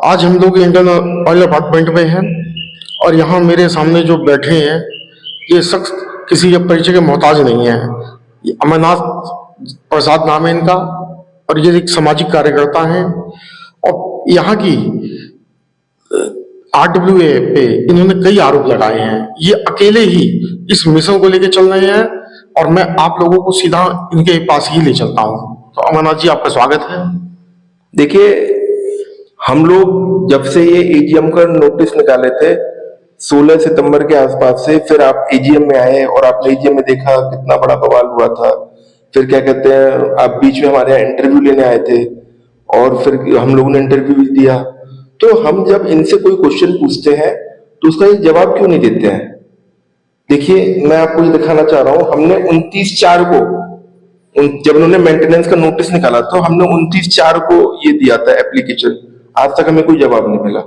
आज हम लोग इंडियन ऑयल अपार्टमेंट में हैं और यहाँ मेरे सामने जो बैठे हैं ये शख्स किसी के परिचय के मोहताज नहीं है। ये अमरनाथ प्रसाद नाम है इनका और ये एक सामाजिक कार्यकर्ता हैं और यहाँ की RWA पे इन्होंने कई आरोप लगाए हैं। ये अकेले ही इस मिशन को लेकर चल रहे हैं और मैं आप लोगों को सीधा इनके पास ही ले चलता हूँ। तो अमरनाथ जी, आपका स्वागत है। देखिए, हम लोग जब से ये एजीएम का नोटिस निकाले थे 16 सितंबर के आसपास से, फिर आप एजीएम में आए और आपने एजीएम में देखा कितना बड़ा बवाल हुआ था। फिर क्या कहते हैं, आप बीच में हमारे यहाँ इंटरव्यू लेने आए थे और फिर हम लोगों ने इंटरव्यू भी दिया। तो हम जब इनसे कोई क्वेश्चन पूछते हैं तो उसका ये जवाब क्यों नहीं देते हैं? देखिए, मैं आपको ये दिखाना चाह रहा हूं, हमने 29/4 को जब उन्होंने मेंटेनेंस का नोटिस निकाला तो हमने 29/4 को ये दिया था एप्लीकेशन। आज तक हमें कोई जवाब नहीं मिला।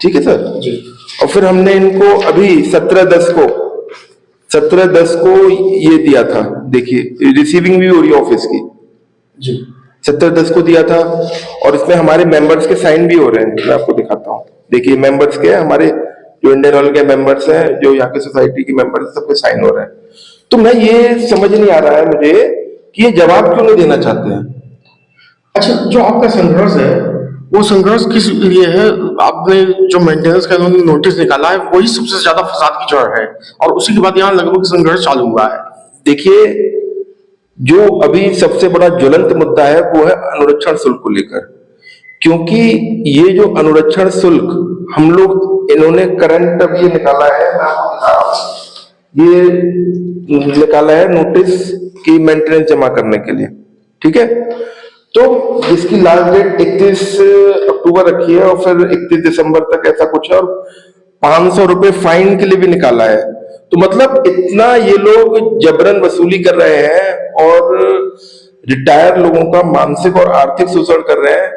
ठीक है सर जी। और फिर हमने इनको अभी 17/10 को ये दिया था। देखिए, रिसीविंग भी हो रही है ऑफिस की जी। 17/10 को दिया था और इसमें हमारे मेंबर्स के साइन भी हो रहे हैं। मैं आपको दिखाता हूँ। देखिए, मेंबर्स के हमारे जो इंडियन ऑयल के मेंबर्स हैं, जो यहाँ के सोसाइटी के मेंबर्स, सबके साइन हो रहे हैं। तो मैं ये समझ नहीं आ रहा है मुझे कि ये जवाब क्यों नहीं देना चाहते हैं। अच्छा, जो आपका संघर्ष है वो संघर्ष किस लिए है? आपने जो मेंटेनेंस का इन्होंने नोटिस निकाला है वही सबसे ज्यादा फसाद की जड़ है और उसी के बाद यहाँ लगभग संघर्ष चालू हुआ है। देखिए, जो अभी सबसे बड़ा ज्वलंत मुद्दा है वो है अनुरक्षण शुल्क को लेकर, क्योंकि ये जो अनुरक्षण शुल्क हम लोग इन्होंने करंट अब ये निकाला है, ये निकाला है नोटिस की मेंटेनेंस जमा करने के लिए। ठीक है, तो जिसकी लास्ट डेट 31 अक्टूबर रखी है और फिर 31 दिसंबर तक ऐसा कुछ है और 500 रुपए फाइन के लिए भी निकाला है। तो मतलब इतना ये लोग जबरन वसूली कर रहे हैं और रिटायर लोगों का मानसिक और आर्थिक शोषण कर रहे हैं,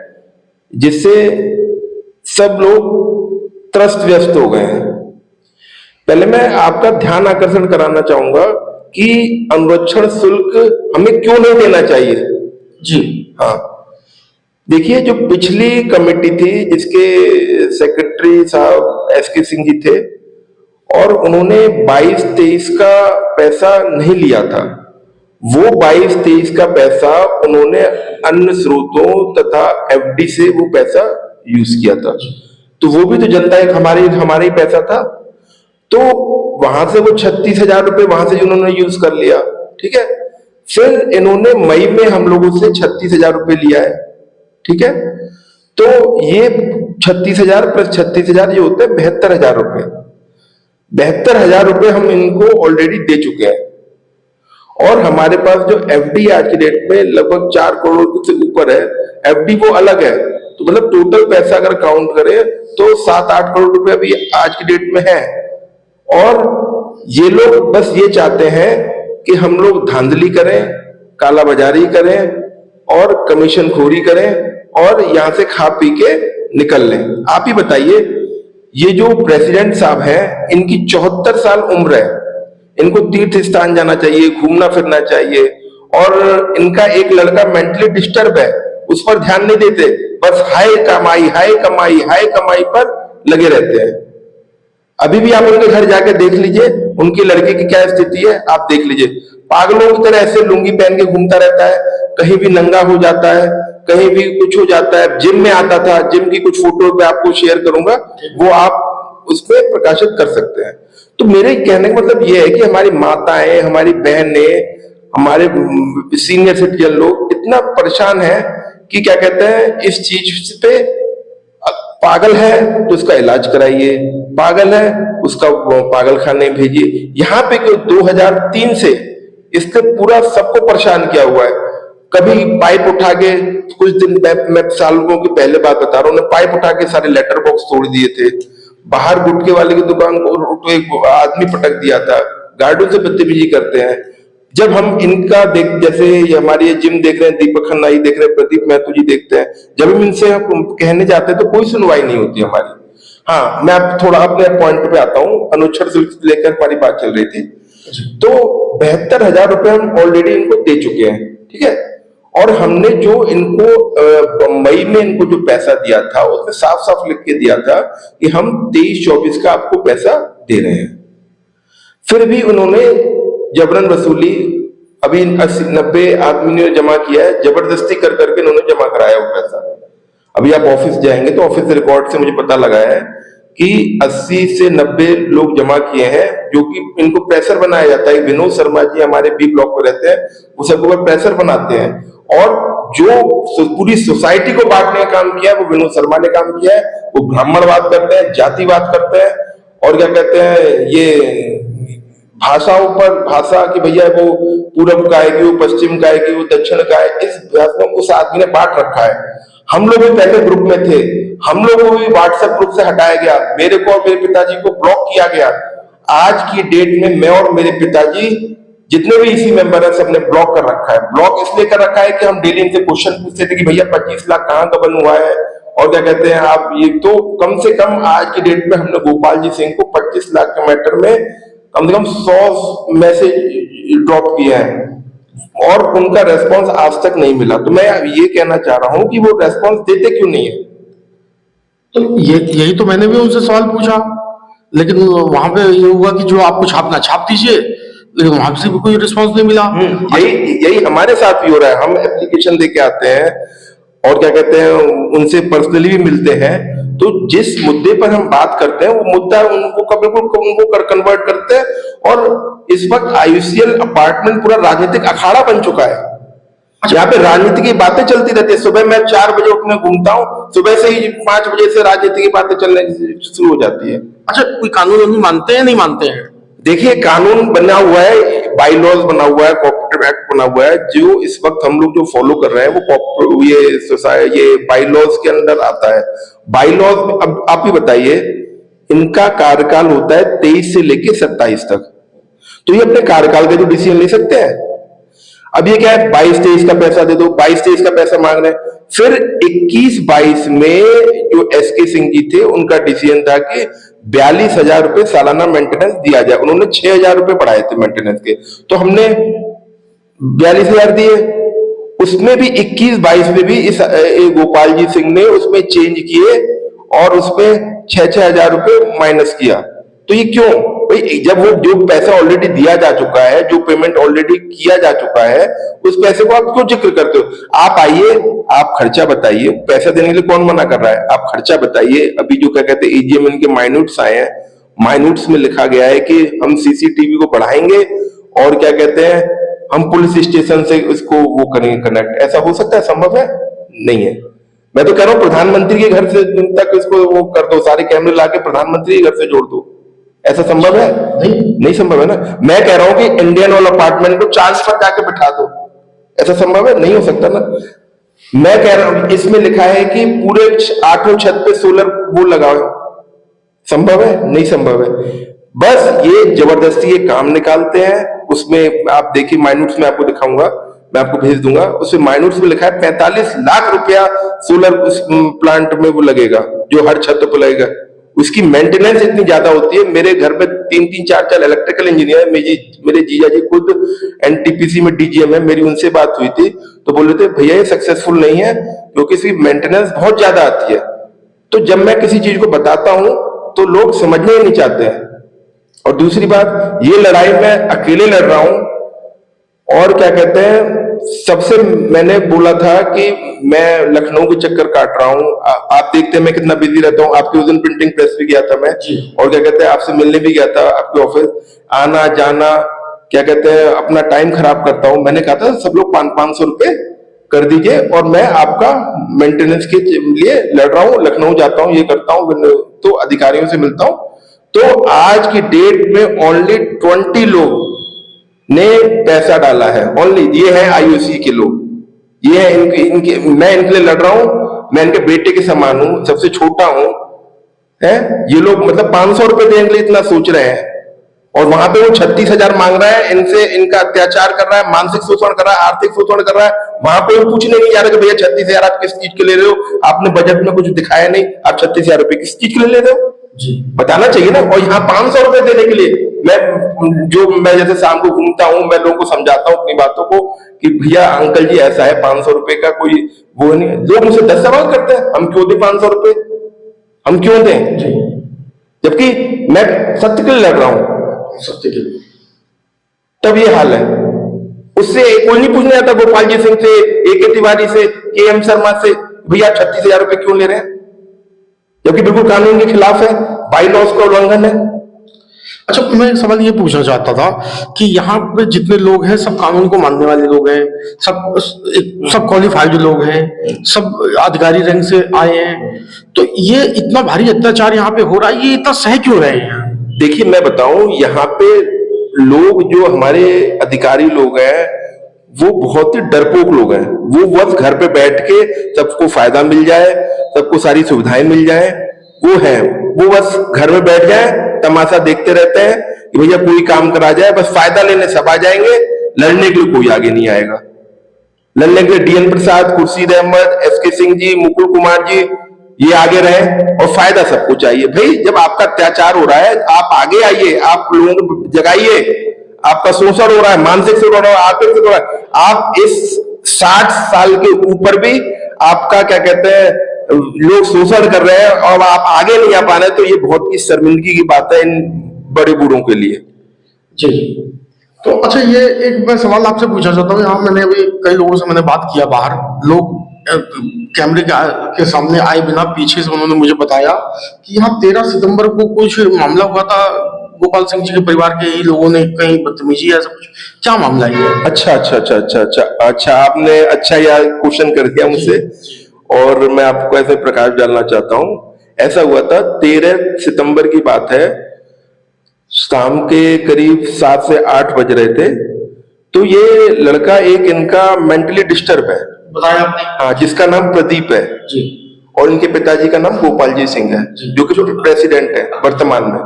जिससे सब लोग त्रस्त व्यस्त हो गए हैं। पहले मैं आपका ध्यान आकर्षण कराना चाहूंगा कि अनुरक्षण शुल्क हमें क्यों नहीं देना चाहिए जी। हाँ, देखिए, जो पिछली कमेटी थी जिसके सेक्रेटरी साहब SK सिंह जी थे और उन्होंने 22-23 का पैसा नहीं लिया था। वो 22-23 का पैसा उन्होंने अन्य स्रोतों तथा FD से वो पैसा यूज किया था। तो वो भी तो जनता एक हमारे ही पैसा था। तो वहां से वो 36,000 रुपए वहां से उन्होंने यूज कर लिया। ठीक है, फिर इन्होंने मई में हम लोगों से 36,000 रुपए लिया है। ठीक है, तो ये 36,000 प्लस 36,000 ये होते हैं 72,000 रुपए। 72,000 रुपए हम इनको ऑलरेडी दे चुके हैं और हमारे पास जो FD आज की डेट में लगभग 4 करोड़ से ऊपर है। FD वो अलग है, तो मतलब टोटल पैसा अगर काउंट करें तो 7-8 करोड़ रुपए अभी आज की डेट में है। और ये लोग बस ये चाहते हैं कि हम लोग धांधली करें, कालाबाजारी करें और कमीशन खोरी करें और यहां से खा पी के निकल लें। आप ही बताइए, ये जो प्रेसिडेंट साहब हैं इनकी 74 साल उम्र है, इनको तीर्थ स्थान जाना चाहिए, घूमना फिरना चाहिए और इनका एक लड़का मेंटली डिस्टर्ब है, उस पर ध्यान नहीं देते, बस हाय कमाई हाय कमाई हाय कमाई पर लगे रहते हैं। अभी भी आप उनके घर जाके देख लीजिए उनकी लड़के की क्या स्थिति है, आप देख लीजिए। पागलों की तरह ऐसे लुंगी पहन के घूमता रहता है, कहीं भी नंगा हो जाता है, कहीं भी कुछ हो जाता है। जिम में आता था, जिम की कुछ फोटो मैं आपको शेयर करूंगा, वो आप उसमें प्रकाशित कर सकते हैं। तो मेरे कहने का मतलब ये है कि हमारी माताएं, हमारी बहनें, हमारे सीनियर सिटीजन लोग इतना परेशान है कि क्या कहते हैं, इस चीज पे पागल है तो उसका इलाज कराइए, पागल है उसका पागल खाने भेजिए। यहाँ पे 2003 से इसने पूरा सबको परेशान किया हुआ है। कभी पाइप उठा के, कुछ दिन मैं सालों की पहले बात बता रहा हूँ, उन्होंने पाइप उठा के सारे लेटर बॉक्स तोड़ दिए थे। बाहर गुटके वाले की दुकान को तो एक आदमी पटक दिया था। गार्डों से बदतमीजी करते हैं। जब हम इनका जैसे हमारी ये जिम देख रहे हैं, दीपक खन्ना जी देख रहे हैं, प्रदीप महतो जी देखते हैं, जब हम इनसे कहने जाते हैं तो कोई सुनवाई नहीं होती हमारी। हाँ, मैं अब थोड़ा अपने पॉइंट पे आता हूँ। अनुच्छेद शुल्क लेकर हमारी बात चल रही थी। तो 72,000 रुपए हम ऑलरेडी इनको दे चुके हैं। ठीक है, और हमने जो इनको मई में इनको जो पैसा दिया था उसमें साफ साफ लिख के दिया था कि हम 23-24 का आपको पैसा दे रहे हैं। फिर भी उन्होंने जबरन वसूली, अभी 80-90 आदमी ने जमा किया है, जबरदस्ती कर करके उन्होंने जमा कराया वो पैसा। अभी आप ऑफिस जाएंगे तो ऑफिस रिकॉर्ड से मुझे पता लगा है कि 80 से 90 लोग जमा किए हैं, जो कि इनको प्रेशर बनाया जाता है। विनोद शर्मा जी हमारे बी ब्लॉक में रहते हैं, वो सबको प्रेशर बनाते हैं, और जो पूरी सोसाइटी को बांटने का काम किया है वो विनोद शर्मा ने काम किया है। वो ब्राह्मणवाद करते हैं, जातिवाद करते हैं, और क्या कहते हैं, ये भाषाओं पर भाषा कि भैया वो पूरब का आएगी, वो पश्चिम का आएगी, वो दक्षिण का है, इस भाषा को उस आदमी ने बांट रखा है। हम लोग भी पहले ग्रुप में थे, हम लोग को भी व्हाट्सएप ग्रुप से हटाया गया, मेरे को और मेरे पिताजी को ब्लॉक किया गया। आज की डेट में मैं और मेरे पिताजी जितने भी इसी मेंबर है सबने ब्लॉक कर रखा है। ब्लॉक इसलिए कर रखा है कि हम डेली इनसे क्वेश्चन पूछते थे कि भैया 25 लाख कहाँ का बन हुआ है, और क्या कहते हैं आप ये, तो कम से कम आज की डेट में हमने गोपाल जी सिंह को 25 लाख के मैटर में कम से कम 100 मैसेज ड्रॉप किए हैं, और उनका रेस्पॉन्स आज तक नहीं मिला। तो मैं ये कहना चाह रहा हूं कि वो रेस्पॉन्स देते क्यों नहीं है। तो यही तो मैंने भी उनसे सवाल पूछा, लेकिन वहां पे ये हुआ कि जो आपको छापना छाप दीजिए, लेकिन वहां से भी कोई रिस्पांस नहीं मिला। यही हमारे साथ भी हो रहा है। हम एप्लीकेशन दे के आते हैं और क्या कहते हैं उनसे पर्सनली भी मिलते हैं, तो जिस मुद्दे पर हम बात करते हैं वो मुद्दा उनको बिल्कुल उनको कन्वर्ट करते हैं। और इस वक्त आईयूसीएल अपार्टमेंट पूरा राजनीतिक अखाड़ा बन चुका है। यहाँ पे राजनीति की बातें चलती रहती है। सुबह मैं 4 बजे उठने घूमता हूँ, सुबह से ही 5 बजे से राजनीति की बातें चलने शुरू हो जाती है। अच्छा, कोई कानून मानते हैं नहीं मानते हैं? देखिए, कानून बना हुआ है, बाई लॉज बना हुआ है, कोऑपरेटिव एक्ट बना हुआ है, जो इस वक्त हम लोग जो फॉलो कर रहे हैं वो ये बाई लॉज के अंदर आता है। बाई लॉज, अब आप ही बताइए, इनका कार्यकाल होता है 23 से लेके 27 तक, तो ये अपने कार्यकाल के जो डिसीजन ले सकते हैं। अब ये क्या है, 22-23 का पैसा दे दो, 22-23 का पैसा मांग रहे हैं। फिर 21-22 में जो एसके सिंह जी थे उनका डिसीजन था कि 42,000 रुपए सालाना मेंटेनेंस दिया जाए। उन्होंने 6,000 रुपए बढ़ाए थे मेंटेनेंस के, तो हमने 42,000 दिए। उसमें भी 21-22 में भी इस गोपाल जी सिंह ने उसमें चेंज किए और उसमें 6,000 रुपए माइनस किया। तो ये क्यों भाई, जब वो जो पैसा ऑलरेडी दिया जा चुका है, जो पेमेंट ऑलरेडी किया जा चुका है, उस पैसे को आप क्यों जिक्र करते हो? आप आइए, आप खर्चा बताइए, पैसा देने के लिए कौन मना कर रहा है? आप खर्चा बताइए। अभी जो क्या कहते हैं एजीएम इनके माइन्यूट्स आए हैं, माइन्यूट्स में लिखा गया है कि हम सीसीटीवी को बढ़ाएंगे और क्या कहते हैं हम पुलिस स्टेशन से इसको वो करेंगे कनेक्ट। ऐसा हो सकता है? संभव है? नहीं है। मैं तो कह रहा हूं प्रधानमंत्री के घर से तक इसको वो कर दो, सारे कैमरे लाके प्रधानमंत्री के घर से जोड़ दो। ऐसा संभव है? नहीं संभव है ना। मैं कह रहा हूं कि इंडियन ऑयल अपार्टमेंट को चांद पर जाके बिठा दो। ऐसा संभव है? नहीं हो सकता ना। मैं कह रहा हूं इसमें लिखा है कि पूरे 8 छत पे सोलर वो लगाओ। संभव है? नहीं संभव है। बस ये जबरदस्ती ये काम निकालते हैं। उसमें आप देखिए, माइन्यूट्स में आपको दिखाऊंगा, मैं आपको भेज दूंगा। उसमें माइन्यूट्स में लिखा है 45 लाख रुपया सोलर उस प्लांट में वो लगेगा, जो हर छत पर लगेगा। उसकी मेंटेनेंस इतनी ज्यादा होती है। मेरे घर पे 3-3, 4-4 इलेक्ट्रिकल इंजीनियर, मेरे जीजा जी खुद एनटीपीसी में डीजीएम है। मेरी उनसे बात हुई थी तो बोल रहे थे भैया ये सक्सेसफुल नहीं है क्योंकि इसकी मेंटेनेंस बहुत ज्यादा आती है। तो जब मैं किसी चीज को बताता हूं तो लोग समझने ही नहीं चाहते हैं। और दूसरी बात, ये लड़ाई मैं अकेले लड़ रहा हूं, और क्या कहते हैं सबसे मैंने बोला था कि मैं लखनऊ के चक्कर काट रहा हूं। आप देखते हैं मैं कितना बिजी रहता हूं। आपके उस दिन प्रिंटिंग प्रेस भी गया था मैं, और क्या कहते हैं आपसे मिलने भी गया था आपके ऑफिस। आना जाना क्या कहते हैं अपना टाइम खराब करता हूं। मैंने कहा था सब लोग 500 रुपए कर दीजिए और मैं आपका मेंटेनेंस के लिए लड़ रहा हूं, लखनऊ जाता हूं, ये करता हूं, तो अधिकारियों से मिलता हूं। तो आज की डेट में ओनली 20 लोग ने पैसा डाला है। ओनली ये है आईयूसी के लोग, ये है इनके मैं इनके लिए लड़ रहा हूं। मैं इनके बेटे के समान हूं, सबसे छोटा हूं, है ये लोग मतलब 500 रुपए देने के लिए इतना सोच रहे हैं, और वहां पे वो 36,000 मांग रहा है। इनसे इनका अत्याचार कर रहा है, मानसिक शोषण कर रहा है, आर्थिक शोषण कर रहा है। वहां पे वो पूछने नहीं जा रहा कि भैया 36,000 आप किस चीज के ले रहे हो? आपने बजट में कुछ दिखाया नहीं, आप 36,000 रुपए किस चीज के लिए ले रहे हो? जी बताना चाहिए ना। और यहाँ 500 रुपए देने के लिए मैं जैसे शाम को घूमता हूँ, मैं लोगों को समझाता हूँ अपनी बातों को कि भैया अंकल जी ऐसा है, 500 रुपए का कोई वो नहीं है। लोग मुझसे 10 सवाल करते हैं, हम क्यों दें 500 रुपए, हम क्यों दें, जी जबकि मैं सत्य के लिए लड़ रहा हूं। सत्य के लिए। तब ये हाल है। उससे कोई नहीं पूछने आता गोपाल जी सिंह से, AK तिवारी से, KM शर्मा से, भैया 36,000 रुपए क्यों ले रहे हैं, जबकि बिल्कुल कानून के खिलाफ है, बाई लॉज का उल्लंघन है। अच्छा, मैं एक सवाल ये पूछना चाहता था कि यहाँ पे जितने लोग हैं सब कानून को मानने वाले लोग हैं, सब क्वालिफाइड लोग हैं, सब अधिकारी रंग से आए हैं, तो ये इतना भारी अत्याचार यहाँ पे हो रहा है, ये इतना सह क्यों रहे हैं? देखिए मैं बताऊं, यहाँ पे लोग जो हमारे अधिकारी लोग हैं वो बहुत ही डरपोक लोग हैं। वो बस घर पे बैठ के सबको फायदा मिल जाए, सबको सारी सुविधाएं मिल जाए, वो है, वो बस घर में बैठ जाए, तमाशा देखते रहते हैं कि भैया कोई काम करा जाए, बस फायदा लेने सब आ जाएंगे, लड़ने के लिए कोई आगे नहीं आएगा। लड़ने के लिए DN प्रसाद, खुर्शीद अहमद, SK सिंह जी, मुकुल कुमार जी ये आगे रहे, और फायदा सबको चाहिए। भाई जब आपका अत्याचार हो रहा है आप आगे आइए, आप लोगों को जगाइए, आपका शोषण हो रहा है, मानसिक से हो रहा है, आर्थिक से हो रहा है, आप इस 60 साल के ऊपर भी आपका क्या कहते हैं लोग शोषण कर रहे हैं और आप आगे नहीं आ पा रहे, तो ये बहुत ही शर्मिंदगी की बात है इन बड़े बूढ़ों के लिए। जी, तो अच्छा ये एक मैं सवाल आपसे पूछना चाहता हूँ। यहाँ मैंने अभी कई लोगों से मैंने बात किया, बाहर लोग कैमरे के सामने आए बिना पीछे से उन्होंने मुझे बताया कि यहाँ 13 सितंबर को कुछ मामला हुआ था, गोपाल सिंह जी के परिवार के ही लोगों ने कहीं बदतमीजी ऐसा कुछ, क्या मामला है ये? अच्छा आपने अच्छा यार क्वेश्चन कर दिया मुझसे, और मैं आपको ऐसे प्रकाश डालना चाहता हूं। ऐसा हुआ था 13 सितंबर की बात है, शाम के करीब 7 से 8 बज रहे थे। तो ये लड़का एक इनका मेंटली डिस्टर्ब है, बताया आपने? हाँ, जिसका नाम प्रदीप है जी, और इनके पिताजी का नाम गोपाल जी सिंह है, जो कि प्रेसिडेंट है वर्तमान में।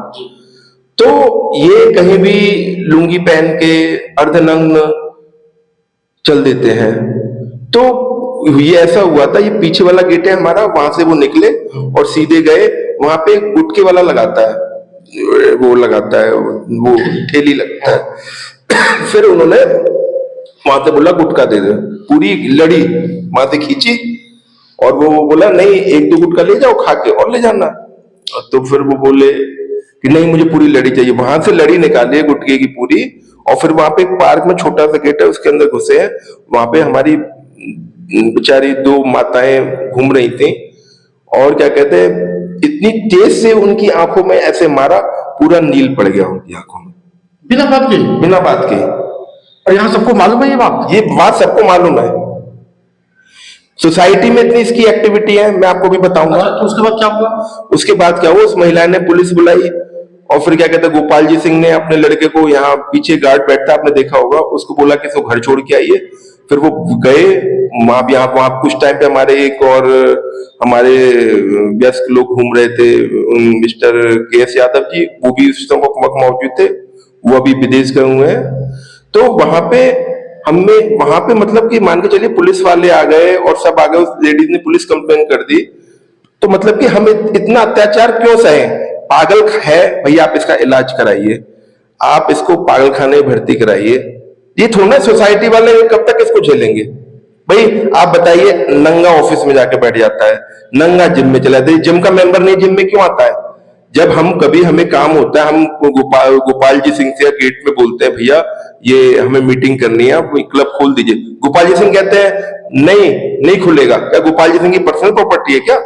तो ये कहीं भी लुंगी पहन के अर्धनग्न चल देते हैं। तो ये ऐसा हुआ था, ये पीछे वाला गेट है हमारा, वहां से वो निकले और सीधे गए, वहां पे गुटके वाला लगाता है, वो लगाता है, वो ठेली लगता है। फिर उन्होंने वहां से बोला गुटखा दे दे, पूरी लड़ी वहां से खींची और वो बोला नहीं 1-2 गुटखा ले जाओ खा के और ले जाना। तो फिर वो बोले कि नहीं मुझे पूरी लड़ी चाहिए। वहां से लड़ी निकाली गुटके की पूरी, और फिर वहां पे एक पार्क में छोटा सा गेट है, उसके अंदर घुसे हैं। वहां पे हमारी बेचारी 2 माताएं घूम रही थी, और क्या कहते हैं इतनी तेज से उनकी आंखों में ऐसे मारा, पूरा नील पड़ गया उनकी आंखों में, बिना बात के? बिना बात के। और यहाँ सबको मालूम है ये बात सबको मालूम है। सोसाइटी में इतनी इसकी एक्टिविटी है, मैं आपको भी बताऊंगा। अच्छा, तो उसके बाद क्या हुआ? उसके बाद क्या हुआ, उस महिला ने पुलिस बुलाई, और फिर क्या कहते हैं गोपाल जी सिंह ने अपने लड़के को, यहाँ पीछे गार्ड बैठता आपने देखा होगा, उसको बोला कि इसको घर छोड़ के आइए। फिर वो गए वहां कुछ टाइम पे हमारे एक और हमारे वयस्क लोग घूम रहे थे, मिस्टर KS यादव जी, वो भी उस समय मौजूद थे, वो अभी विदेश गए हुए हैं। तो वहां पे मतलब कि मान के चलिए पुलिस वाले आ गए और सब आ गए, उस लेडीज ने पुलिस कंप्लेन कर दी। तो मतलब कि हम इतना अत्याचार क्यों सहे? पागल है भैया, आप इसका इलाज कराइए, आप इसको पागल खाने में भर्ती कराइए। ये थोड़ा सोसाइटी वाले कब तक इसको झेलेंगे? भाई आप बताइए, नंगा ऑफिस में जाके बैठ जाता है, नंगा जिम में चला जाता है, जिम का मेंबर नहीं जिम में क्यों आता है? जब हमें काम होता है, हम गोपाल जी सिंह से गेट में बोलते हैं भैया ये हमें मीटिंग करनी है, आप क्लब खोल दीजिए। गोपाल जी सिंह कहते हैं नहीं खुलेगा। क्या गोपाल जी सिंह की पर्सनल प्रॉपर्टी है क्या?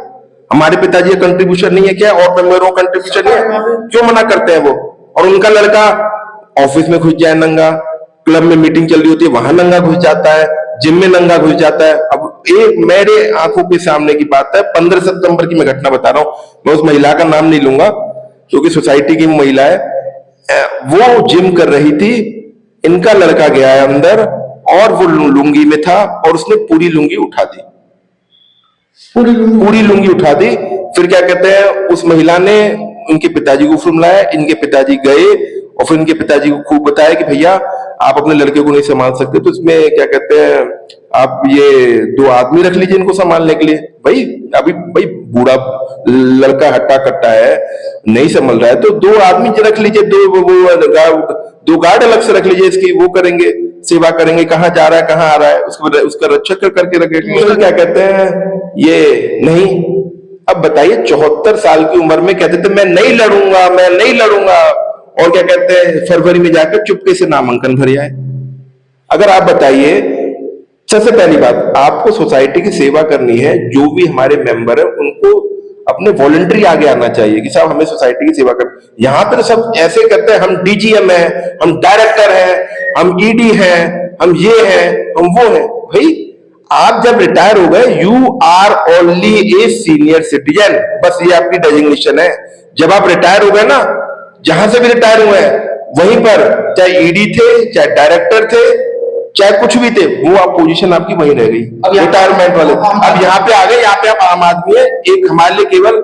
हमारे पिताजी का कंट्रीब्यूशन नहीं है क्या? और मेंबरों का कंट्रीब्यूशन नहीं है? क्यों मना करते हैं वो? और उनका लड़का ऑफिस में घुस जाए नंगा, क्लब में मीटिंग चल रही होती है वहां नंगा घुस जाता है, जिम में नंगा घुस जाता है। अब एक मेरे आंखों के सामने की बात है, 15 सितंबर की मैं घटना बता रहा हूं, मैं उस महिला का नाम नहीं लूंगा क्योंकि सोसाइटी की महिला है। वो जिम कर रही थी, इनका लड़का गया है अंदर और वो लुंगी में था और उसने पूरी लुंगी उठा दी, पूरी लुंगी उठा दी। फिर क्या कहते हैं उस महिला ने उनके पिताजी को फुर्सलाया, इनके पिताजी गए और फिर इनके पिताजी को खूब बताया कि भैया आप अपने लड़के को नहीं संभाल सकते तो इसमें क्या कहते हैं, आप ये 2 आदमी रख लीजिए इनको संभालने के लिए। भाई अभी भाई बूढ़ा लड़का हट्टा कट्टा है, नहीं संभल रहा है, तो 2 आदमी रख लीजिए, 2 गार्ड अलग से रख लीजिए, इसकी वो करेंगे, सेवा करेंगे, कहाँ जा रहा है कहाँ आ रहा है उसका रक्षक करके रखेंगे। तो क्या कहते हैं ये नहीं। अब बताइए 74 साल की उम्र में कहते थे मैं नहीं लड़ूंगा, और क्या कहते हैं फरवरी में जाकर चुपके से नामांकन भर आए। अगर आप बताइए, सबसे पहली बात, आपको सोसाइटी की सेवा करनी है, जो भी हमारे मेंबर है उनको अपने वॉलंटरी आगे आना चाहिए कि साहब हमें सोसाइटी की सेवा कर। यहां पर सब ऐसे करते हैं, हम डीजीएम है, हम डायरेक्टर है, हम ईडी है, हम ये है, हम वो है। भाई आप जब रिटायर हो गए, you are only a senior citizen, बस ये आपकी डेजिग्नेशन है। जब आप रिटायर हो गए ना, जहां से भी रिटायर हुए हैं वहीं पर, चाहे ईडी थे, चाहे डायरेक्टर थे, चाहे कुछ भी थे, वो आप पोजीशन आपकी वहीं रह गई, रिटायरमेंट वाले। अब यहाँ पे आ गए, यहाँ पे आप आम आदमी है, एक हमारे लिए केवल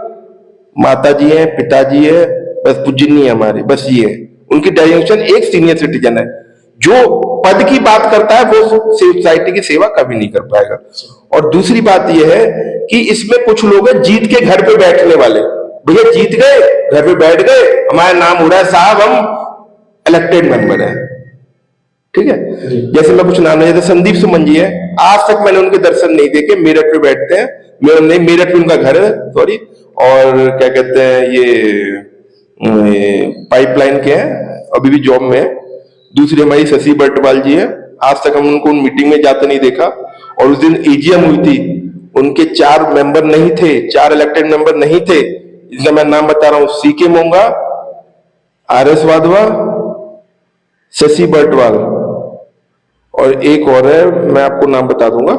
माता जी है, पिताजी है, बस पूजनी है हमारे, बस ये है उनकी डेजिग्नेशन, एक सीनियर सिटीजन है। जो पद की बात करता है वो सोसाइटी की सेवा कभी नहीं कर पाएगा। और दूसरी बात यह है कि इसमें कुछ लोग हैं जीत के घर पे बैठने वाले। भैया जीत गए, घर पे बैठ गए, हमारा नाम हो रहा है साहब हम इलेक्टेड मेंबर हैं, ठीक है। जैसे मैं कुछ नाम, जैसे संदीप सुमन जी है, आज तक मैंने उनके दर्शन नहीं देखे, मेरठ पे बैठते हैं, मेरठ में उनका घर है, सॉरी, और क्या कहते हैं ये पाइपलाइन के हैं, अभी भी जॉब में है। दूसरी हमारी शशि बर्टवाल जी है, आज तक हम उनको मीटिंग में जाते नहीं देखा। और उस दिन एजीएम हुई थी, उनके 4 मेंबर नहीं थे, 4 इलेक्टेड मेंबर नहीं थे, इनका मैं नाम बता रहा हूं, सीके मोंगा, आरएस वाधवा, शशि बर्टवाल, और एक और है, मैं आपको नाम बता दूंगा,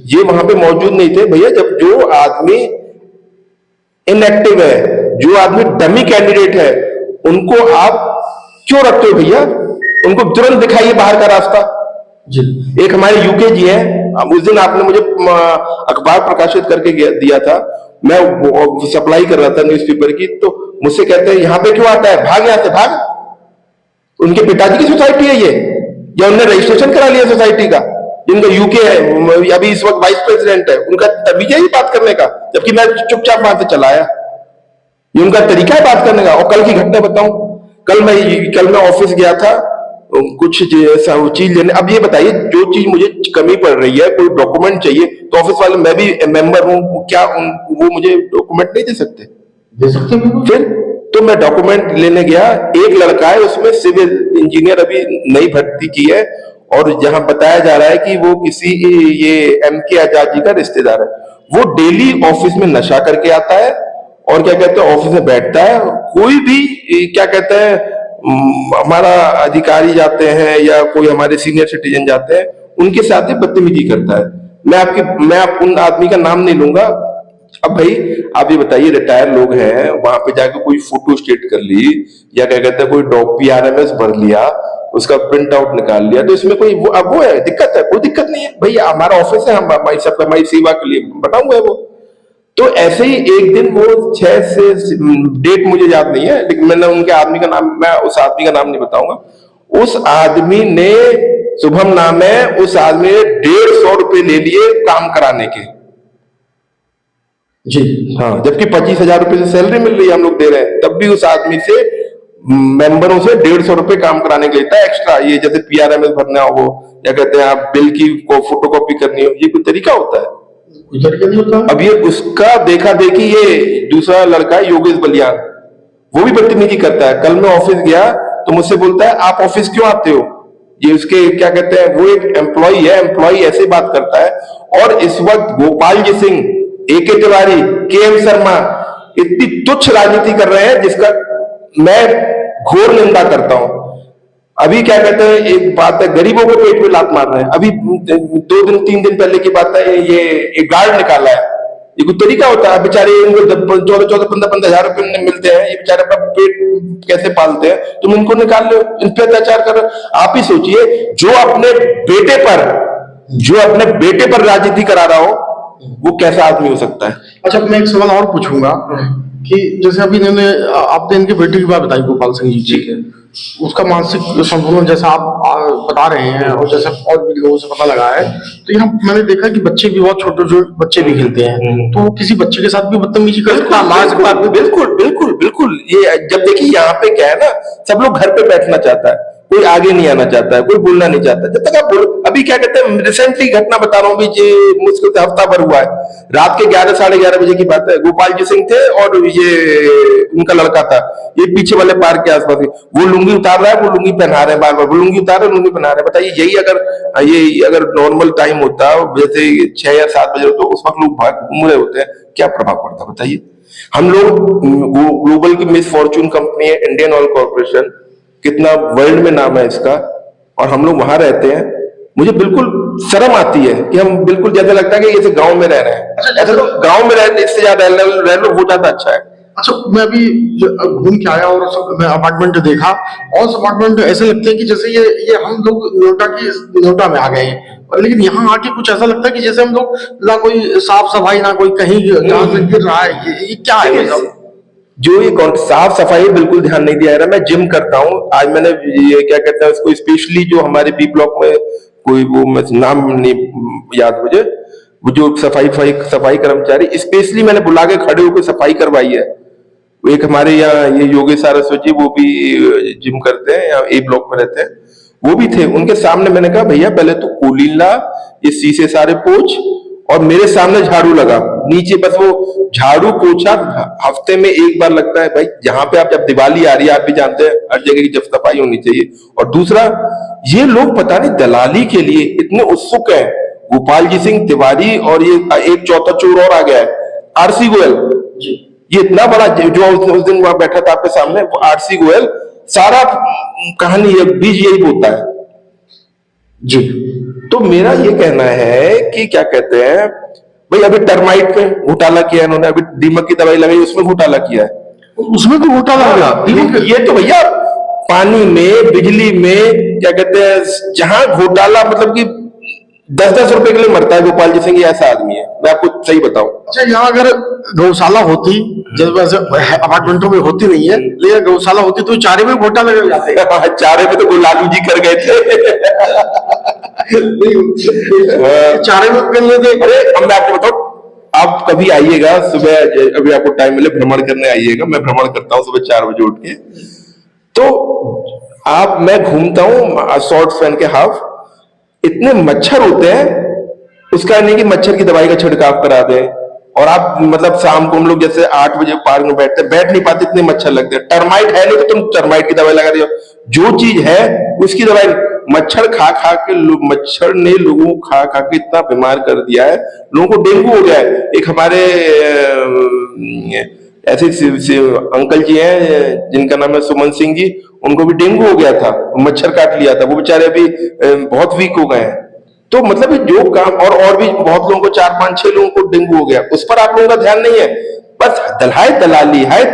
ये वहां पे मौजूद नहीं थे। भैया जब जो आदमी इनएक्टिव है, जो आदमी डमी कैंडिडेट है, उनको आप क्यों रखते हो भैया? उनको तुरंत दिखाइए बाहर का रास्ता। एक हमारे यूके जी है, उस दिन आपने मुझे अखबार प्रकाशित करके दिया था, मैं सप्लाई कर रहा था न्यूज़पेपर की, तो मुझसे कहते हैं यहाँ पे क्यों आता है, भाग यहाँ से भाग। उनके पिताजी की सोसाइटी है ये, या उन्होंने रजिस्ट्रेशन करा लिया सोसाइटी का, जिनका यूके है, अभी इस वक्त वाइस प्रेसिडेंट है, उनका तरीका ही बात करने का, जबकि मैं चुपचाप वहां से चला आया। ये उनका तरीका है बात करने का। और कल की घटना बताऊं, कल मैं ऑफिस गया था कुछ चीज लेने। अब ये बताइए, जो चीज मुझे कमी पड़ रही है, कोई डॉक्यूमेंट चाहिए, तो ऑफिस वाले, मैं भी मेंबर हूं, क्या वो मुझे डॉक्यूमेंट नहीं दे सकते? दे सकते हैं। फिर तो मैं डॉक्यूमेंट लेने गया, एक लड़का है उसमें सिविल इंजीनियर अभी नई भर्ती की है, और जहां बताया जा रहा है कि वो किसी ये एमके आजाद जी का रिश्तेदार है। वो डेली ऑफिस में नशा करके आता है, और क्या कहते हैं ऑफिस में बैठता है। कोई भी क्या कहते हैं हमारा अधिकारी जाते हैं या कोई हमारे सीनियर सिटीजन जाते हैं, उनके साथ ही बदतमीजी करता है। मैं उन आदमी का नाम नहीं लूंगा। अब भाई आप ये बताइए, रिटायर लोग हैं, वहां पे जाके कोई फोटो स्टेट कर ली, या क्या कहते हैं कोई PRMS भर लिया, उसका प्रिंट आउट निकाल लिया, तो इसमें कोई वो है दिक्कत है? कोई दिक्कत नहीं है भैया, हमारा ऑफिस है, हम हमारी सेवा के लिए बना हुआ है वो। तो ऐसे ही एक दिन वो 6 से डेट मुझे याद नहीं है, लेकिन मैंने उनके आदमी का नाम, मैं उस आदमी का नाम नहीं बताऊंगा, उस आदमी ने, शुभम नाम है, उस आदमी ने 150 रुपए ले लिए काम कराने के जी, हाँ, जबकि 25,000 रुपए से सैलरी मिल रही है, हम लोग दे रहे हैं, तब भी उस आदमी से मेंबरों से 150 रुपए काम कराने के लेता है एक्स्ट्रा। ये जैसे PRMS भरना हो, या कहते हैं आप बिल की फोटोकॉपी करनी हो, ये कोई तरीका होता है? कोई तरीका नहीं होता। अब ये उसका देखा देखी, ये दूसरा लड़का है योगेश बलियान, वो भी बदतमीजी करता है। कल मैं ऑफिस गया तो मुझसे बोलता है आप ऑफिस क्यों आते हो? ये उसके क्या कहते हैं, वो एक एम्प्लॉई है, एम्प्लॉई ऐसे बात करता है। और इस वक्त गोपाल जी सिंह, AK तिवारी, KM शर्मा इतनी तुच्छ राजनीति कर रहे हैं जिसका मैं घोर निंदा करता हूं। अभी क्या कहते हैं, एक बात है, गरीबों को पेट में लात मार रहे हैं। अभी 2 दिन 3 दिन पहले की बात है, ये एक गार्ड निकाला है। ये कोई तरीका होता है? बेचारे इनको 14-15 हजार रुपए मिलते हैं, ये बेचारे अपना पेट कैसे पालते हैं? तुम इनको निकाल लो, इन पे अत्याचार कर रहे हो। आप ही सोचिए, जो अपने बेटे पर राजनीति करा रहा हो, वो कैसा आदमी हो सकता है? अच्छा, मैं एक सवाल और पूछूंगा कि जैसे अभी आपने इनके बेटे की बात बताई, गोपाल सिंह जी के, उसका मानसिक संतुलन, जैसा आप बता रहे हैं और जैसे और भी लोगों से पता लगा है, तो यहाँ मैंने देखा कि बच्चे भी, बहुत छोटे छोटे बच्चे भी खेलते हैं, तो वो किसी बच्चे के साथ भी बदतमीजी कर सकता है, मार सकता है। बिल्कुल बिल्कुल बिल्कुल। ये जब देखिए यहाँ पे क्या है ना, सब लोग घर पे बैठना चाहता है, कोई आगे नहीं आना चाहता है, कोई बोलना नहीं चाहता। जब तक आप बोलो, अभी क्या कहते हैं, रिसेंटली घटना बता रहा हूँ, ये मुश्किल से हफ्ता भर हुआ है, रात के 11 साढ़े 11 बजे की बात है। गोपाल जी सिंह थे और ये उनका लड़का था, ये पीछे वाले पार्क के आसपास ही, वो लुंगी उतार रहा है, वो लुंगी पहना रहे हैं बार बार, वो लुंगी उतार रहे, लुंगी पहना रहे हैं। बताइए, यही अगर नॉर्मल टाइम होता, जैसे 6 या 7 बजे, तो उस वक्त लोग घूम रहे होते हैं, क्या प्रभाव पड़ता बताइए। हम लोग, ग्लोबल की मिस फॉर्चून कंपनी है इंडियन ऑयल कॉर्पोरेशन, कितना वर्ल्ड में नाम है इसका, और हम लोग वहां रहते हैं। मुझे बिल्कुल शर्म आती है कि हम बिल्कुल, जैसा लगता है कि जैसे गांव में रह रहे हैं। ऐसा तो गांव में रहने, इससे ज्यादा रह लो, वो ज्यादा अच्छा है। अच्छा, मैं अभी घूम के आया और सब मैं अपार्टमेंट देखा, और अपार्टमेंट ऐसे लगते हैं कि जैसे ये हम लोग नोटा में आ गए हैं, और लेकिन यहाँ आके कुछ ऐसा लगता है कि जैसे हम लोग, ना कोई साफ सफाई, ना कोई कहीं जहाँ से गिर रहा है, ये क्या है मतलब? जो ये साफ सफाई बिल्कुल ध्यान नहीं दिया जा रहा। मैं जिम करता हूँ, आज मैंने ये क्या कहते हैं उसको, स्पेशली जो हमारे बी ब्लॉक में, कोई वो नाम नहीं याद मुझे, वो जो सफाई कर्मचारी स्पेशली मैंने बुला के खड़े होकर सफाई करवाई है। एक हमारे यहाँ ये योगेश सारस्वत जी, वो भी जिम करते हैं, यहाँ ए ब्लॉक में रहते हैं, वो भी थे। उनके सामने मैंने कहा, भैया पहले तो कोलीन ला, ये शीशे सारे पोंछ, और मेरे सामने झाड़ू लगा नीचे। बस वो झाड़ू पोछा हफ्ते में एक बार लगता है भाई, जहां पे आप, जब दिवाली आ रही है, आप भी जानते हैं हर जगह की जब सफाई होनी चाहिए। और दूसरा, ये लोग पता नहीं दलाली के लिए इतने उत्सुक हैं, गोपाल जी सिंह तिवारी, और ये एक चौथा चोर और आ गया है, आरसी गोयल। ये इतना बड़ा, जो उस दिन वहां बैठा था आपके सामने, वो आरसी गोयल, सारा कहानी बीज यही बोलता है जी। तो मेरा ये कहना है कि क्या कहते हैं भाई, अभी टर्माइट में घोटाला किया इन्होंने, अभी दीमक की दवाई लगाई, उसमें घोटाला किया है, उसमें भी घोटाला लगा। ये तो भैया पानी में, बिजली में, क्या कहते हैं, जहां घोटाला, मतलब कि 10-10 रुपए के लिए मरता है गोपाल जी सिंह, ऐसा आदमी है, मैं आपको सही बताऊं। अच्छा, यहाँ अगर गौशाला होती, जब वैसे अपार्टमेंटों में होती नहीं है, लेकिन गौशाला होती तो चारे में घोटाला लग जाते। चारे में तो लालू जी कर गए थे। चारे में कर लेते। अरे अब मैं आपको बताऊं, आप कभी आइएगा सुबह, अभी आपको टाइम मिले भ्रमण करने आइएगा, मैं भ्रमण करता हूँ सुबह 4 बजे उठ के, तो मैं घूमता हूँ शॉर्ट्स पहन के, हाफ, इतने मच्छर होते हैं, उसका नहीं कि मच्छर की दवाई का छिड़काव करा दें, और आप मतलब शाम को हम लोग जैसे 8 बजे पार्क में बैठते हैं, बैठ नहीं पाते, इतने मच्छर लगते हैं। टर्माइट है नहीं तो तुम टर्माइट की दवाई लगा रहे हो, जो चीज है उसकी दवाई। मच्छर खा खा के, मच्छर ने लोगों को खा खा के इतना बीमार कर दिया है, लोगों को डेंगू हो गया है। एक हमारे ऐसे अंकल जी हैं जिनका नाम है सुमन सिंह जी, उनको भी डेंगू हो गया था, मच्छर काट लिया था, वो बेचारे अभी बहुत वीक हो गए हैं। तो मतलब जो काम, और भी बहुत लोगों को, 4-5-6 लोगों को डेंगू हो गया, उस पर आप लोगों का ध्यान नहीं है। बस दलाली है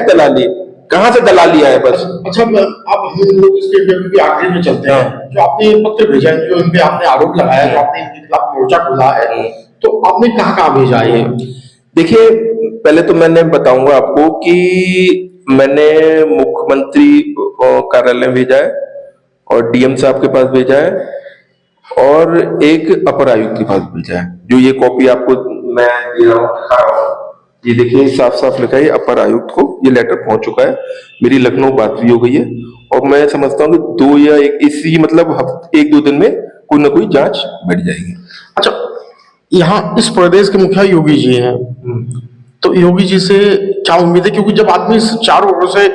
दलाली, कहां से दलाली आए बस। अच्छा, अब हम लोग इसके इंटरव्यू की आखिरी में चलते हैं। जो आपने पत्र भेजा है, जो इन पे आपने आरोप लगाया, जो आपने इनके खिलाफ मोर्चा खोला है, तो आपने कहाँ भेजा है? देखिए, पहले तो मैंने बताऊंगा आपको कि मैंने मुख्यमंत्री कार्यालय में भेजा है, और डीएम साहब के पास भेजा है, और एक अपर आयुक्त के पास भेजा है। जो ये कॉपी आपको मैं दे रहा हूँ, ये देखिए साफ साफ लिखा है, अपर आयुक्त को ये लेटर पहुंच चुका है। मेरी लखनऊ बात भी हो गई है, और मैं समझता हूँ कि 2 या 1 इसी मतलब 1-2 दिन में कोई ना कोई जांच बढ़ जाएगी। अच्छा, यहाँ इस प्रदेश के मुखिया योगी जी हैं, तो योगी जी से क्या उम्मीद है? क्योंकि जब आदमी चारों ओर से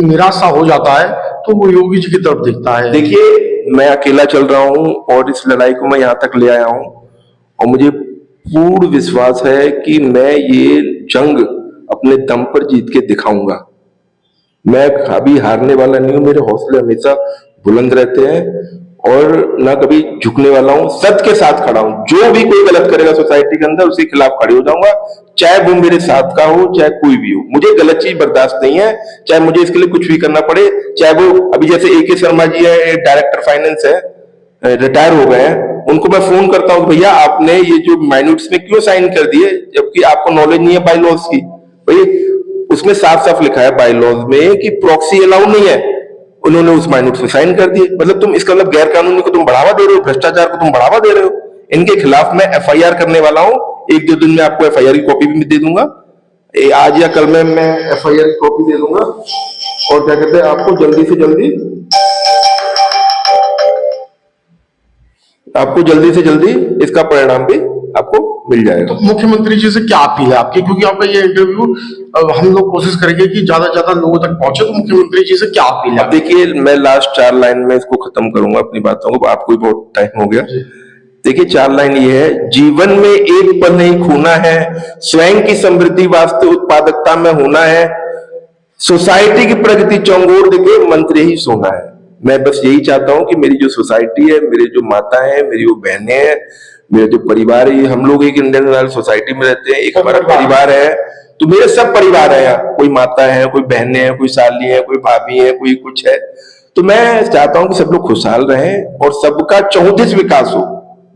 निराशा हो जाता है, तो वो योगी जी की तरफ देखता है। देखिए, मैं अकेला चल रहा हूं, और इस लड़ाई को मैं यहां तक ले आया हूं, और मुझे पूर्ण विश्वास है कि मैं ये जंग अपने दम पर जीत के दिखाऊंगा। मैं अभी हारने वाला नहीं हूं, मेरे हौसले हमेशा बुलंद रहते हैं, और ना कभी झुकने वाला हूं, सत्य के साथ खड़ा हूं। जो भी कोई गलत करेगा सोसाइटी के अंदर, उसके खिलाफ खड़े हो जाऊंगा, चाहे वो मेरे साथ का हो, चाहे कोई भी हो। मुझे गलत चीज बर्दाश्त नहीं है, चाहे मुझे इसके लिए कुछ भी करना पड़े। चाहे वो अभी जैसे AK शर्मा जी है, डायरेक्टर फाइनेंस है, रिटायर हो गए हैं, उनको मैं फोन करता हूँ, भैया आपने ये जो माइन्यूट्स में क्यों साइन कर दिए, जबकि आपको नॉलेज नहीं है बाईलॉज की। भाई उसमें साफ साफ लिखा है बाईलॉज में कि प्रॉक्सी अलाउ नहीं है। उन्होंने उस माइनूट पे साइन कर दिए। मतलब तुम इसका मतलब गैर कानूनी को तुम बढ़ावा दे रहे हो, भ्रष्टाचार को तुम बढ़ावा दे रहे हो। इनके खिलाफ मैं एफआईआर करने वाला हूं। 1-2 दिन में आपको एफआईआर की कॉपी भी दे दूंगा। आज या कल में मैं एफआईआर की कॉपी दे दूंगा और क्या कहते हैं आपको जल्दी से जल्दी इसका परिणाम भी आपको मिल जाएगा। तो मुख्यमंत्री जी से क्या अपील है आपकी, क्योंकि आपका ये इंटरव्यू हम लोग कोशिश करेंगे कि ज्यादा से ज्यादा लोगों तक पहुंचे, तो मुख्यमंत्री जी से क्या अपील है? अब देखिए, मैं लास्ट 4 लाइन में इसको खत्म करूंगा अपनी बातों को, आपको भी बहुत टाइम हो गया। देखिए 4 लाइन ये है, जीवन में एक पल नहीं खोना है, स्वयं की समृद्धि वास्ते उत्पादकता में होना है, सोसाइटी की प्रगति चौंगोर देके मंत्र ही सोना है। मैं बस यही चाहता हूं कि मेरी जो सोसाइटी है, मेरे जो माता है, मेरी जो बहनें हैं, मेरा जो परिवार है, हम लोग एक इंडियन रॉयल सोसाइटी में रहते हैं, एक हमारा परिवार है। तो मेरे सब परिवार है यहाँ, कोई माता है, कोई बहनें हैं, कोई साली है, कोई भाभी है, कोई कुछ है। तो मैं चाहता हूं कि सब लोग खुशहाल रहें और सबका चहुंदिस विकास हो।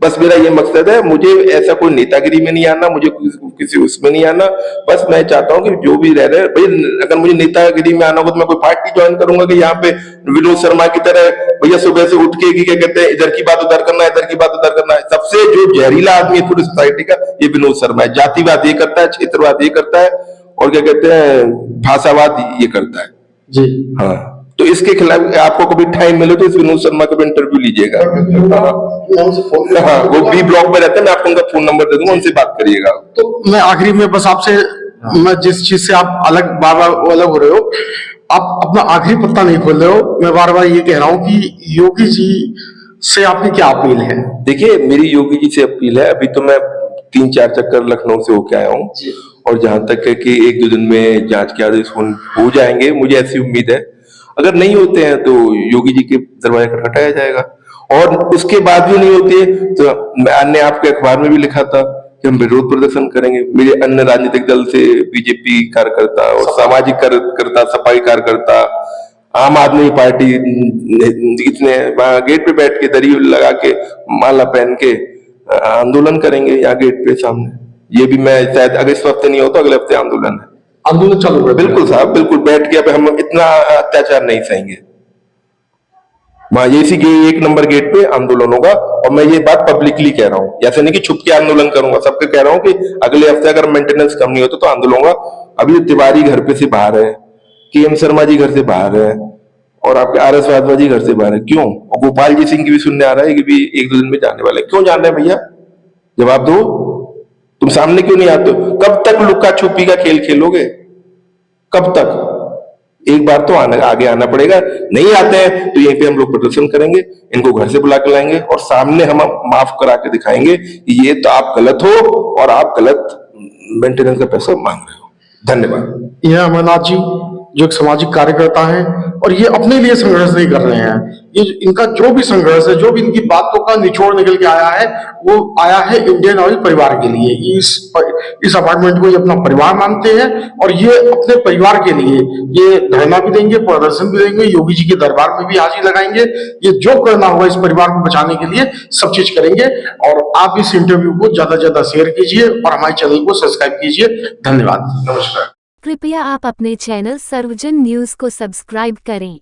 बस मेरा ये मकसद है। मुझे ऐसा कोई नेतागिरी में नहीं आना, मुझे किसी उसमें नहीं आना। बस मैं चाहता हूं कि जो भी रह रहे भाई, अगर मुझे नेतागिरी में आना होगा तो मैं कोई पार्टी ज्वाइन करूंगा कि यहाँ पे विनोद शर्मा की तरह भैया सुबह से उठ के क्या कहते हैं, इधर की बात उधर करना है, इधर की बात उधर करना है। सबसे जो जहरीला आदमी है पूरी सोसाइटी का, ये विनोद शर्मा है। जातिवाद ये करता है, क्षेत्रवाद ये करता है और क्या कहते हैं भाषावाद ये करता है जी। हाँ, तो इसके खिलाफ आपको कभी टाइम मिले तो इस विनोद शर्मा का भी इंटरव्यू लीजिएगा। हाँ, वो बी ब्लॉक में रहते हैं, मैं आपको उनका फोन नंबर दे दूंगा, उनसे बात करिएगा। तो मैं आखिरी में बस आपसे, मैं जिस चीज से आप बार बार अलग हो रहे हो, आप अपना आखिरी पत्ता नहीं खोल रहे हो। मैं बार बार ये कह रहा हूं कि योगी जी से आपकी क्या अपील है? देखिए मेरी योगी जी से अपील है, अभी तो मैं 3-4 चक्कर लखनऊ से होके आया हूँ और जहां तक है कि 1-2 दिन में जांच के आदेश हो जाएंगे, मुझे ऐसी उम्मीद है। अगर नहीं होते हैं तो योगी जी के दरवाजे खटखटाया जाएगा और उसके बाद भी नहीं होते तो मैंने आपके अखबार में भी लिखा था कि हम विरोध प्रदर्शन करेंगे। मेरे अन्य राजनीतिक दल से बीजेपी कार्यकर्ता और सामाजिक कार्यकर्ता, सफाई कार्यकर्ता, आम आदमी पार्टी इतने गेट पे बैठ के दरी लगा के माला पहन के आंदोलन करेंगे यहाँ गेट पे सामने। ये भी मैं शायद अगर इस हफ्ते नहीं होता अगले हफ्ते आंदोलन है, आंदोलन चालू कर। बिल्कुल साहब, बिल्कुल बैठ के अब हम इतना अत्याचार नहीं सहेंगे। वहां इसी के 1 नंबर गेट पे आंदोलन होगा और मैं ये बात पब्लिकली कह रहा हूँ, ऐसे नहीं कि छुप के आंदोलन करूंगा, सबके कह रहा हूँ कि अगले हफ्ते अगर मेंटेनेंस कम नहीं होता तो आंदोलन होगा। अभी तिवारी घर पे से बाहर है, KM शर्मा जी घर से बाहर है और आपके RS वाधवा जी घर से बाहर है। क्यों? और गोपाल जी सिंह की भी सुनने आ रहा है कि भी 1-2 दिन में जाने वाले। क्यों जान रहे हैं भैया? जवाब दो। तुम सामने क्यों नहीं आते हो? कब तक लुक्का छुपी का खेल खेलोगे? कब तक? एक बार तो आगे आना पड़ेगा। नहीं आते हैं तो यहीं पे हम लोग प्रदर्शन करेंगे, इनको घर से बुला के लाएंगे और सामने हम माफ करा के दिखाएंगे कि ये तो आप गलत हो और आप गलत मेंटेनेंस का पैसा मांग रहे हो। धन्यवाद। यह अमरनाथ जी जो एक सामाजिक कार्यकर्ता हैं और ये अपने लिए संघर्ष नहीं कर रहे हैं, ये इनका जो भी संघर्ष है, जो भी इनकी बातों का निचोड़ निकल के आया है, वो आया है इंडियन ऑयल परिवार के लिए। इस अपार्टमेंट को ये अपना परिवार मानते हैं और ये अपने परिवार के लिए ये धरना भी देंगे, प्रदर्शन भी देंगे, योगी जी के दरबार में भी हाजिरी लगाएंगे। ये जो करना होगा इस परिवार को बचाने के लिए सब चीज करेंगे। और आप इस इंटरव्यू को ज्यादा से ज्यादा शेयर कीजिए और हमारे चैनल को सब्सक्राइब कीजिए। धन्यवाद। नमस्कार। कृपया आप अपने चैनल सर्वजन न्यूज को सब्सक्राइब करें।